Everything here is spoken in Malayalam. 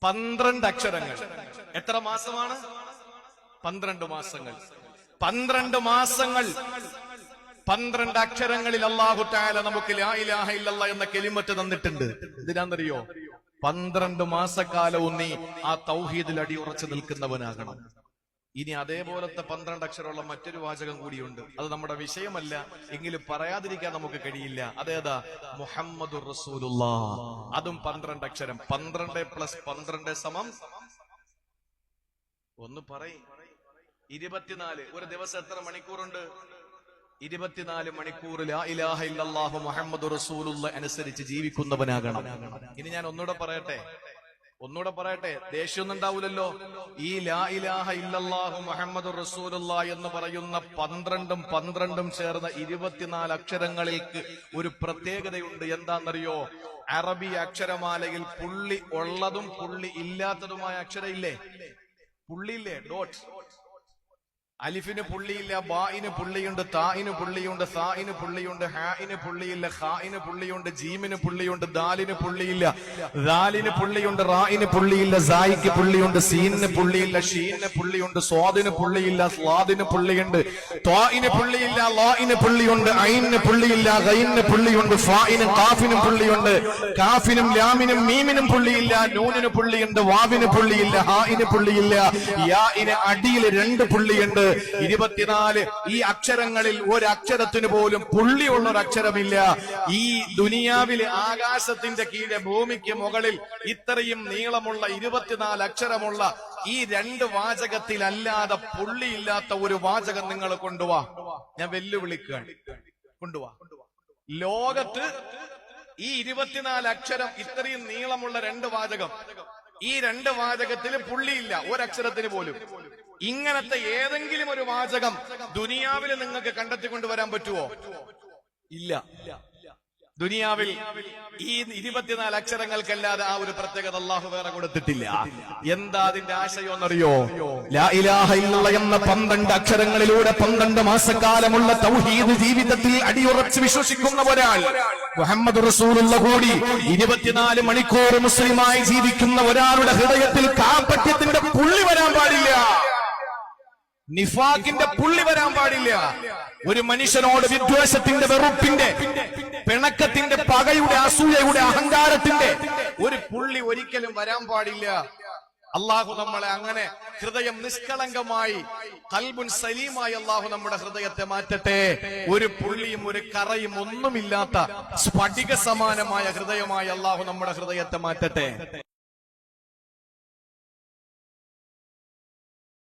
12 അക്ഷരങ്ങൾ. എത്ര മാസമാണ്? 12 മാസങ്ങൾ. 12 മാസങ്ങൾ 12 അക്ഷരങ്ങളിൽ അല്ലാഹു തആല നമുക്ക് ലാ ഇലാഹ ഇല്ലല്ലാഹ് എന്ന കലിമത്ത് തന്നിട്ടുണ്ട്. എന്തിനാണെന്നറിയോ? 12 മാസക്കാലവും നീ ആ തൗഹീദിൽ അടിയുറച്ചു നിൽക്കുന്നവനാകണം. ഇനി അതേപോലത്തെ 12 അക്ഷരമുള്ള മറ്റൊരു വാചകം കൂടിയുണ്ട്. അത് നമ്മുടെ വിഷയമല്ല, എങ്കിലും പറയാതിരിക്കാൻ നമുക്ക് കഴിയില്ല. അതേതാ? മുഹമ്മദുർ റസൂലുള്ളാഹ്. അതും 12 അക്ഷരം. 12 + 12 സമം ഒന്ന് പറയും 24. ഒരു ദിവസം എത്ര മണിക്കൂറുണ്ട്? 24 മണിക്കൂർ ലാ ഇലാഹ ഇല്ലല്ലാഹു മുഹമ്മദുർ റസൂലുള്ളാഹ് അനുസരിച്ച് ജീവിക്കുന്നവനാകണം. ഇനി ഞാൻ ഒന്നുകൂടെ പറയട്ടെ, ദേഷ്യമൊന്നും ഉണ്ടാവില്ലല്ലോ. ഈ ലാ ഇലാഹ ഇല്ലല്ലാഹു മുഹമ്മദുർ റസൂലുള്ളാഹ് എന്ന് പറയുന്ന 12 ചേർന്ന 24 അക്ഷരങ്ങൾക്ക് ഒരു പ്രത്യേകതയുണ്ട്. എന്താണെന്നറിയോ? അറബി അക്ഷരമാലയിൽ പുള്ളി ഉള്ളതും പുള്ളി ഇല്ലാത്തതുമായ അക്ഷരം ഇല്ലേ? പുള്ളിയില്ലേ? ഡോട്ട്. അലിഫിന് പുള്ളിയില്ല, ബായിന് പുള്ളിയുണ്ട്, തായിന് പുള്ളിയുണ്ട്, സായിന് പുള്ളിയുണ്ട്, ഹായിന് പുള്ളിയില്ല, ഖായിന് പുള്ളിയുണ്ട്, ജീമിന് പുള്ളിയുണ്ട്, ദാലിന് പുള്ളിയില്ല, ദാലിന് പുള്ളിയുണ്ട്, റായിന് പുള്ളിയില്ല, സായിക്ക് പുള്ളിയുണ്ട്, സീനിന് പുള്ളിയില്ല, ഷീനിന് പുള്ളിയുണ്ട്, സ്വാദിന് പുള്ളിയില്ല, സ്വാദിന് പുള്ളിയുണ്ട്, ത്വായിന് പുള്ളിയില്ല, ലായിന് പുള്ളിയുണ്ട്, ഐനിന് പുള്ളിയില്ല, ഗൈനിന് പുള്ളിയുണ്ട്, ഫായിനും കാഫിനും പുള്ളിയുണ്ട്, കാഫിനും ലാമിനും മീമിനും പുള്ളിയില്ല, നൂനിന് പുള്ളിയുണ്ട്, വാവിന് പുള്ളിയില്ല, ഹായിന് പുള്ളിയില്ല, യാഇന് അടിയിൽ 2 പുള്ളിയുണ്ട്. 24 ഈ അക്ഷരങ്ങളിൽ ഒരു അക്ഷരത്തിന് പോലും പുള്ളിയുള്ള ഒരു അക്ഷരമില്ല. ഈ ദുനിയാവിലെ ആകാശത്തിന്റെ കീഴെ ഭൂമിക്ക് മുകളിൽ ഇത്രയും നീളമുള്ള 24 അക്ഷരമുള്ള ഈ 2 വാചകത്തിലല്ലാതെ പുള്ളിയില്ലാത്ത ഒരു വാചകം നിങ്ങൾ കൊണ്ടുവാ. ഞാൻ വെല്ലുവിളിക്കുകയാണ്, കൊണ്ടുവാ. ലോകത്ത് ഈ 24 അക്ഷരം ഇത്രയും നീളമുള്ള 2 വാചകം, ഈ 2 വാചകത്തിൽ പുള്ളിയില്ല ഒരക്ഷരത്തിന് പോലും. ഇങ്ങനത്തെ ഏതെങ്കിലും ഒരു വാചകം ദുനിയാവിൽ നിങ്ങൾക്ക് കണ്ടെത്തിക്കൊണ്ടുവരാൻ പറ്റുമോ? ഇല്ല. ദുനിയാവിൽ ഈ 24 അക്ഷരങ്ങൾക്കല്ലാതെ ആ ഒരു പ്രത്യേകത അല്ലാഹു വേറെ കൊടുത്തിട്ടില്ല. എന്താ അതിന്റെ ആശയം എന്നറിയോ? ലാ ഇലാഹ ഇല്ലല്ലാഹ് എന്ന 12 അക്ഷരങ്ങളിലൂടെ 12 മാസക്കാലമുള്ള തൗഹീദ് ജീവിതത്തിൽ അടിയുറച്ച് വിശ്വസിക്കുന്ന ഒരാൾ, മുഹമ്മദ് റസൂലുള്ളാഹി കൂടി 24 മണിക്കൂർ മുസ്ലിമായി ജീവിക്കുന്ന ഒരാളുടെ ഹൃദയത്തിൽ കാപട്യത്തിന്റെ പുള്ളി വരാൻ പാടില്ല, നിഫാഖിന്റെ പുള്ളി വരാൻ പാടില്ല. ഒരു മനുഷ്യനോട് വിദ്വേഷത്തിന്റെ, വെറുപ്പിന്റെ, പിണക്കത്തിന്റെ, പകയുടെ, അസൂയയുടെ, അഹങ്കാരത്തിന്റെ ഒരു പുള്ളി ഒരിക്കലും വരാൻ പാടില്ല. അള്ളാഹു നമ്മളെ അങ്ങനെ ഹൃദയം നിഷ്കളങ്കമായി, ഖൽബുൻ സലീമായി അള്ളാഹു നമ്മുടെ ഹൃദയത്തെ മാറ്റട്ടെ. ഒരു പുള്ളിയും ഒരു കറയും ഒന്നുമില്ലാത്ത സ്ഫടിക സമാനമായ ഹൃദയമായി അള്ളാഹു നമ്മുടെ ഹൃദയത്തെ മാറ്റട്ടെ.